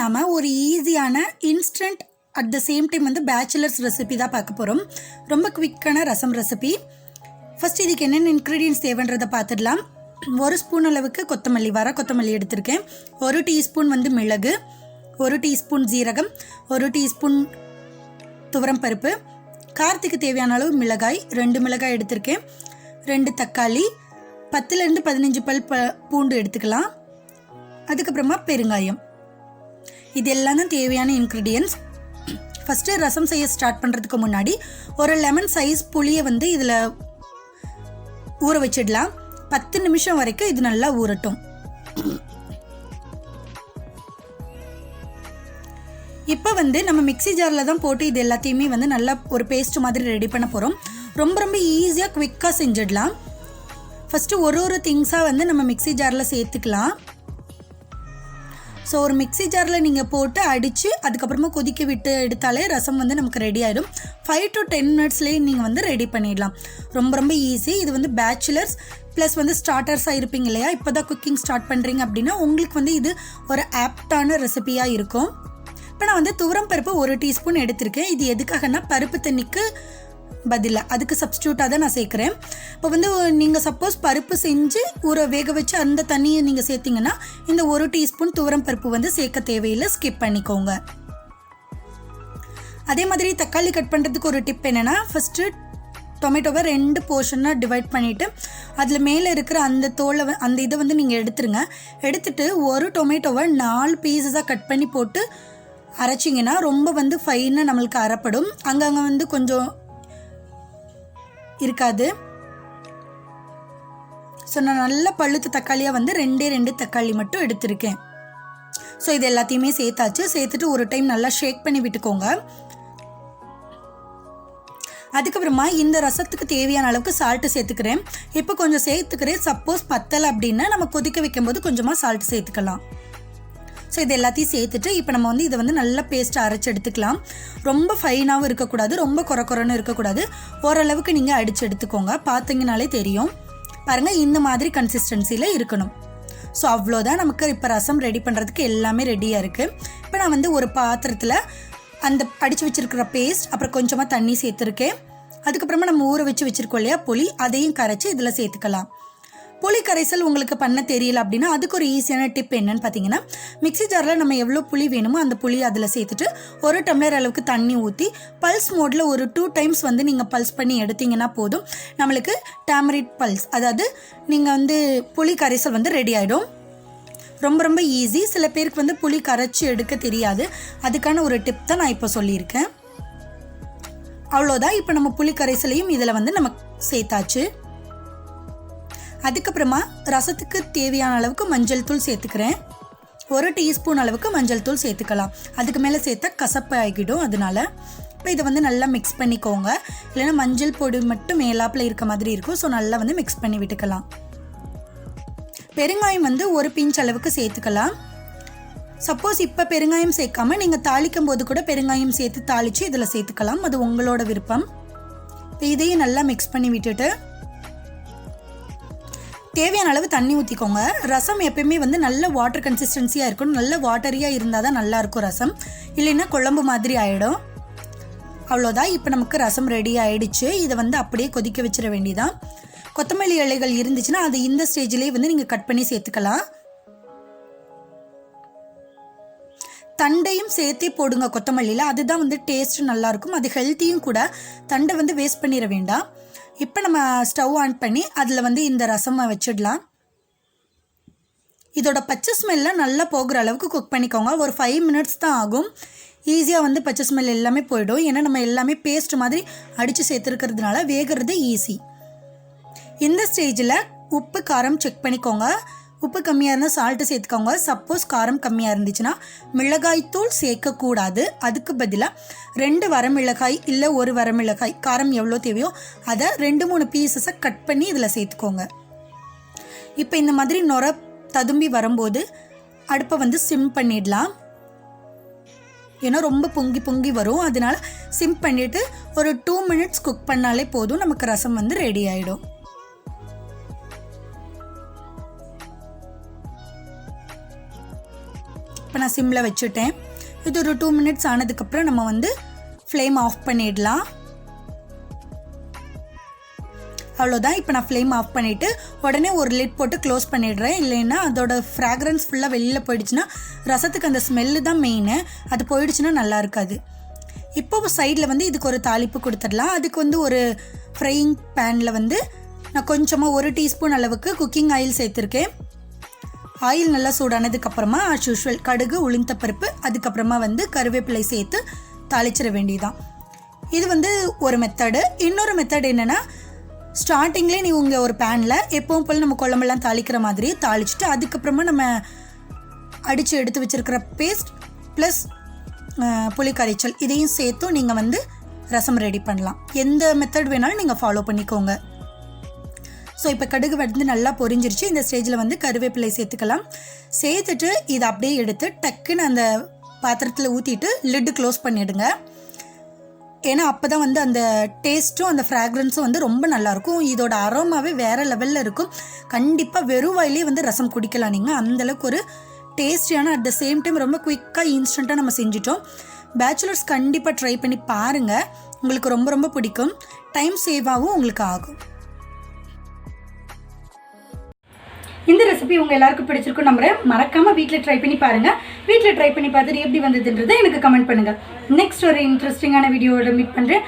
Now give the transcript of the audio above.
நாம் ஒரு ஈஸியான instant at the same time வந்து பேச்சுலர்ஸ் ரெசிபி தான் பார்க்க போகிறோம். ரொம்ப குவிக்கான ரசம் ரெசிபி. ஃபஸ்ட் இதுக்கு என்னென்ன இன்க்ரீடியன்ட்ஸ் தேவைன்றதை பார்த்துடலாம். 1 ஸ்பூன் அளவுக்கு கொத்தமல்லி, வர கொத்தமல்லி எடுத்திருக்கேன். 1 டீஸ்பூன் வந்து மிளகு, 1 டீஸ்பூன் ஜீரகம், 1 டீஸ்பூன் துவரம் பருப்பு, காரத்துக்கு தேவையான அளவு மிளகாய், 2 மிளகாய் எடுத்திருக்கேன், 2 தக்காளி, 10லேருந்து 15 பல் பூண்டு எடுத்துக்கலாம். அதுக்கப்புறமா பெருங்காயம். இது எல்லாம் தான் தேவையான இன்க்ரீடியன்ட்ஸ். ஃபஸ்ட்டு ரசம் செய்ய ஸ்டார்ட் பண்ணுறதுக்கு முன்னாடி ஒரு லெமன் சைஸ் புளியை வந்து இதில் ஊற வச்சிடலாம். 10 நிமிஷம் வரைக்கும் இது நல்லா ஊறட்டும். இப்போ வந்து நம்ம மிக்ஸி ஜாரில் தான் போட்டு இது எல்லாத்தையுமே வந்து நல்லா ஒரு பேஸ்ட் மாதிரி ரெடி பண்ண போகிறோம். ரொம்ப ரொம்ப ஈஸியாக குவிக்காக செஞ்சிடலாம். ஃபஸ்ட்டு ஒரு திங்ஸாக வந்து நம்ம மிக்ஸி ஜாரில் சேர்த்துக்கலாம். ஸோ ஒரு மிக்ஸி ஜாரில் நீங்கள் போட்டு அடித்து அதுக்கப்புறமா கொதிக்க விட்டு எடுத்தாலே ரசம் வந்து நமக்கு ரெடி ஆகிடும். 5 to 10 மினிட்ஸ்லேயே நீங்கள் வந்து ரெடி பண்ணிடலாம். ரொம்ப ரொம்ப ஈஸி. இது வந்து பேச்சுலர்ஸ் ப்ளஸ் வந்து ஸ்டார்டர்ஸாக இருப்பீங்க இல்லையா, இப்போ தான் குக்கிங் ஸ்டார்ட் பண்ணுறீங்க அப்படின்னா உங்களுக்கு வந்து இது ஒரு ஆப்டான ரெசிபியாக இருக்கும். இப்போ நான் வந்து துவரம் பருப்பு 1 டீஸ்பூன் எடுத்திருக்கேன். இது எதுக்காகனா பருப்பு தண்ணிக்கு பதிலாக அதுக்கு சப்ஸ்டியூட்டாக தான் நான் சேர்க்குறேன். இப்போ வந்து நீங்கள் சப்போஸ் பருப்பு செஞ்சு வேக வச்சு அந்த தண்ணியை நீங்கள் சேர்த்திங்கன்னா இந்த 1 டீஸ்பூன் துவரம் பருப்பு வந்து சேர்க்க தேவையில்லை, ஸ்கிப் பண்ணிக்கோங்க. அதே மாதிரி தக்காளி கட் பண்ணுறதுக்கு ஒரு டிப் என்னென்னா, ஃபஸ்ட்டு டொமேட்டோவை 2 போர்ஷனாக டிவைட் பண்ணிவிட்டு அதில் மேலே இருக்கிற அந்த தோலை அந்த இதை வந்து நீங்கள் எடுத்துருங்க. எடுத்துகிட்டு ஒரு டொமேட்டோவை 4 பீஸஸாக கட் பண்ணி போட்டு அரைச்சிங்கன்னா ரொம்ப வந்து ஃபைனாக நம்மளுக்கு அரைப்படும். அங்கங்கே வந்து கொஞ்சம் இருக்காது. ஸோ நான் நல்ல பழுத்து தக்காளியாக வந்து 2 தக்காளி மட்டும் எடுத்திருக்கேன். ஸோ இது எல்லாத்தையுமே சேர்த்தாச்சு. சேர்த்துட்டு ஒரு டைம் நல்லா ஷேக் பண்ணி விட்டுக்கோங்க. அதுக்கப்புறமா இந்த ரசத்துக்கு தேவையான அளவுக்கு சால்ட்டு சேர்த்துக்கிறேன். இப்போ கொஞ்சம் சேர்த்துக்கிறேன். சப்போஸ் பத்தலை அப்படின்னா நம்ம கொதிக்க வைக்கும்போது கொஞ்சமாக சால்ட்டு சேர்த்துக்கலாம். ஸோ இது எல்லாத்தையும் சேர்த்துட்டு இப்போ நம்ம வந்து இதை வந்து நல்லா பேஸ்ட்டாக அரைச்சி எடுத்துக்கலாம். ரொம்ப ஃபைனாகவும் இருக்கக்கூடாது, ரொம்ப குறைன்னு இருக்கக்கூடாது. ஓரளவுக்கு நீங்கள் அடித்து எடுத்துக்கோங்க. பார்த்தீங்கனாலே தெரியும். பாருங்கள், இந்த மாதிரி கன்சிஸ்டன்சியில் இருக்கணும். ஸோ அவ்வளோதான். நமக்கு இப்போ ரசம் ரெடி பண்ணுறதுக்கு எல்லாமே ரெடியாக இருக்குது. இப்போ நான் வந்து ஒரு பாத்திரத்தில் அந்த அடித்து வச்சுருக்கிற பேஸ்ட், அப்புறம் கொஞ்சமாக தண்ணி சேர்த்துருக்கேன். அதுக்கப்புறமா நம்ம ஊற வச்சுருக்கோம் இல்லையா புளி, அதையும் கரைச்சி இதில் சேர்த்துக்கலாம். புளி கரைசல் உங்களுக்கு பண்ண தெரியல அப்படின்னா அதுக்கு ஒரு ஈஸியான டிப் என்னன்னு பார்த்தீங்கன்னா, மிக்ஸி ஜாரில் நம்ம எவ்வளோ புளி வேணுமோ அந்த புளி அதில் சேர்த்துட்டு 1 டம்ளர் அளவுக்கு தண்ணி ஊற்றி பல்ஸ் மோடில் ஒரு 2 டைம்ஸ் வந்து நீங்கள் பல்ஸ் பண்ணி எடுத்திங்கன்னா போதும். நம்மளுக்கு டேமரிட் பல்ஸ், அதாவது நீங்கள் வந்து புளி கரைசல் வந்து ரெடி ஆகிடும். ரொம்ப ரொம்ப ஈஸி. சில பேருக்கு வந்து புளி கரைச்சி எடுக்க தெரியாது. அதுக்கான ஒரு டிப் தான் நான் இப்போ சொல்லியிருக்கேன். அவ்வளோதான். இப்போ நம்ம புளி கரைசலையும் இதில் வந்து நம்ம சேர்த்தாச்சு. அதுக்கப்புறமா ரசத்துக்கு தேவையான அளவுக்கு மஞ்சள் தூள் சேர்த்துக்கிறேன். 1 டீஸ்பூன் அளவுக்கு மஞ்சள் தூள் சேர்த்துக்கலாம். அதுக்கு மேலே சேர்த்தா கசப்பு ஆகிடும். அதனால இப்போ இதை வந்து நல்லா மிக்ஸ் பண்ணிக்கோங்க. இல்லைன்னா மஞ்சள் பொடி மட்டும் மேலாப்பில் இருக்க மாதிரி இருக்கும். ஸோ நல்லா வந்து மிக்ஸ் பண்ணி விட்டுக்கலாம். பெருங்காயம் வந்து 1 பிஞ்ச் அளவுக்கு சேர்த்துக்கலாம். சப்போஸ் இப்போ பெருங்காயம் சேர்க்காம நீங்கள் தாளிக்கும் போது கூட பெருங்காயம் சேர்த்து தாளித்து இதில் சேர்த்துக்கலாம். அது உங்களோட விருப்பம். இப்போ இதையும் நல்லா மிக்ஸ் பண்ணி விட்டுட்டு தேவையான அளவு தண்ணி ஊற்றிக்கோங்க. ரசம் எப்பயுமே வந்து நல்ல வாட்டர் கன்சிஸ்டன்சியாக இருக்கணும். நல்ல வாட்டரியாக இருந்தால் தான் நல்லாயிருக்கும் ரசம். இல்லைன்னா குழம்பு மாதிரி ஆகிடும். அவ்வளோதான். இப்போ நமக்கு ரசம் ரெடி ஆகிடுச்சு. இதை வந்து அப்படியே கொதிக்க வச்சிட வேண்டியதான். கொத்தமல்லி இலைகள் இருந்துச்சுன்னா அது இந்த ஸ்டேஜ்லேயே வந்து நீங்கள் கட் பண்ணி சேர்த்துக்கலாம். தண்டையும் சேர்த்தே போடுங்க கொத்தமல்லியில். அதுதான் வந்து டேஸ்ட் நல்லாயிருக்கும். அது ஹெல்த்தியும் கூட. தண்டை வந்து வேஸ்ட் பண்ணிட வேண்டாம். இப்போ நம்ம ஸ்டவ் ஆன் பண்ணி அதில் வந்து இந்த ரசமை வச்சிடலாம். இதோட பச்சை ஸ்மெல்லாம் நல்லா போகிற அளவுக்கு குக் பண்ணிக்கோங்க. ஒரு 5 மினிட்ஸ் தான் ஆகும். ஈஸியாக வந்து பச்சை ஸ்மெல் எல்லாமே போயிடும். ஏன்னா நம்ம எல்லாமே பேஸ்ட் மாதிரி அடித்து சேர்த்துருக்கிறதுனால வேகிறது ஈஸி. இந்த ஸ்டேஜில் உப்பு காரம் செக் பண்ணிக்கோங்க. உப்பு கம்மியாக இருந்தால் சால்ட்டு சேர்த்துக்கோங்க. சப்போஸ் காரம் கம்மியாக இருந்துச்சுன்னா மிளகாய்த்தூள் சேர்க்கக்கூடாது. அதுக்கு பதிலாக 2 வரமிளகாய் இல்லை 1 வரமிளகாய், காரம் எவ்வளோ தேவையோ அதை 2-3 பீசஸை கட் பண்ணி இதில் சேர்த்துக்கோங்க. இப்போ இந்த மாதிரி நுர ததும்பி வரும்போது அடுப்பை வந்து சிம் பண்ணிடலாம். ஏன்னா ரொம்ப பொங்கி வரும். அதனால சிம் பண்ணிவிட்டு ஒரு 2 மினிட்ஸ் குக் பண்ணாலே போதும். நமக்கு ரசம் வந்து ரெடி ஆகிடும். இப்போ நான் சிம்மில் வச்சுட்டேன். இது ஒரு 2 மினிட்ஸ் ஆனதுக்கப்புறம் நம்ம வந்து ஃப்ளேம் ஆஃப் பண்ணிடலாம். அவ்வளோதான். இப்போ நான் ஃப்ளேம் ஆஃப் பண்ணிவிட்டு உடனே ஒரு லிட் போட்டு க்ளோஸ் பண்ணிடுறேன். இல்லைன்னா அதோட ஃப்ராக்ரன்ஸ் ஃபுல்லாக வெளியில் போயிடுச்சுன்னா ரசத்துக்கு அந்த ஸ்மெல்லு தான் மெயினு, அது போயிடுச்சுன்னா நல்லா இருக்காது. இப்போ சைடில் வந்து இதுக்கு ஒரு தாளிப்பு கொடுத்துடலாம். அதுக்கு வந்து ஒரு ஃப்ரையிங் பேனில் வந்து நான் கொஞ்சமாக 1 டீஸ்பூன் அளவுக்கு குக்கிங் ஆயில் சேர்த்துருக்கேன். ஆயில் நல்லா சூடானதுக்கப்புறமா ஆஸ் யூஷுவல் கடுகு, உளுந்தப்பருப்பு, அதுக்கப்புறமா வந்து கருவேப்பிலை சேர்த்து தாளிச்சிட வேண்டியதான். இது வந்து ஒரு மெத்தடு. இன்னொரு மெத்தட் என்னென்னா, ஸ்டார்டிங்லேயே நீ உங்கள் ஒரு பேனில் எப்பவும் போல் நம்ம குழம்பெல்லாம் தாளிக்கிற மாதிரி தாளிச்சிட்டு அதுக்கப்புறமா நம்ம அடித்து எடுத்து வச்சுருக்கிற பேஸ்ட் ப்ளஸ் புளி கரைச்சல் இதையும் சேர்த்தும் நீங்கள் வந்து ரசம் ரெடி பண்ணலாம். எந்த மெத்தட் வேணாலும் நீங்கள் ஃபாலோ பண்ணிக்கோங்க. ஸோ இப்போ கடுகு வந்து நல்லா பொரிஞ்சிருச்சு. இந்த ஸ்டேஜில் வந்து கருவேப்பிலை சேர்த்துக்கலாம். சேர்த்துட்டு இதை அப்படியே எடுத்து டக்குன்னு அந்த பாத்திரத்தில் ஊற்றிட்டு லிட்டு க்ளோஸ் பண்ணிவிடுங்க. ஏன்னா அப்போ தான் வந்து அந்த டேஸ்ட்டும் அந்த ஃப்ராக்ரன்ஸும் வந்து ரொம்ப நல்லாயிருக்கும். இதோட அரோமாவே வேறு லெவலில் இருக்கும். கண்டிப்பாக வெறும் வாயிலே வந்து ரசம் குடிக்கலாம் நீங்கள். அந்தளவுக்கு ஒரு டேஸ்டியான, அட் த சேம் டைம் ரொம்ப குயிக்காக இன்ஸ்டண்ட்டாக நம்ம செஞ்சிட்டோம். பேச்சுலர்ஸ் கண்டிப்பாக ட்ரை பண்ணி பாருங்கள், உங்களுக்கு ரொம்ப ரொம்ப பிடிக்கும். டைம் சேவாகவும் உங்களுக்கு ஆகும். இந்த ரெசிபி உங்கள் எல்லாருக்கும் பிடிச்சிருக்கும் நம்புறேன். மறக்காமல் வீட்டில் ட்ரை பண்ணி பாருங்கள். வீட்டில் ட்ரை பண்ணி பார்த்துட்டு எப்படி வந்ததுன்றதை எனக்கு கமெண்ட் பண்ணுங்கள். நெக்ஸ்ட் ஒரு இன்ட்ரெஸ்டிங்கான வீடியோவோட மீட் பண்ணுறேன்.